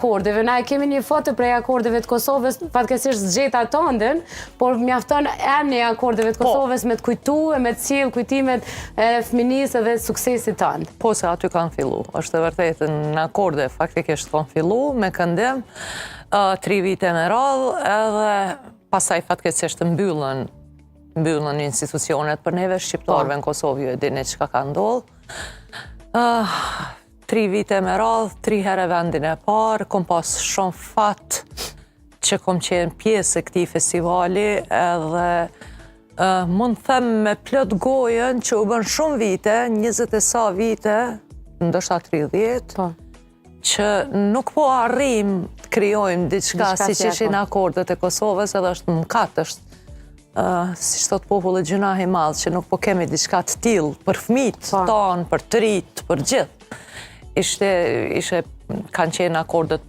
akordeve. Na kemi një foto prej akordeve të Kosovës, fatkeqësisht zgjeta tëndën, por mjafton emri i akordeve të Kosovës me të kujtue, me të sjell kujtimet e fëminisë dhe suksesit tënd. Po se aty kanë fillu. Është e vërtetë në akorde faktikisht kanë fillu me këndim 3 vite me radhë edhe pastaj fatkeqësisht mbyllën institucionet për neve shqiptarëve në Kosovë, ju e dini çka ka ndodhur. 3 vite me radhë, 3 herë vendin e parë, kom pas shumë fat që kom qenë pjesë e këtij festivali edhe mund them me plot gojën që u bën shumë vite, 20 e sa vite, ndoshta 30, që nuk po arrim të krijojmë diçka siç ishin akordet e Kosovës, edhe është mëkat, është si thot populli gjunahi i madh që nuk po kemi diçka të tillë për fëmijët tanë, për të rit, për gjithë. Kanë qenë akordet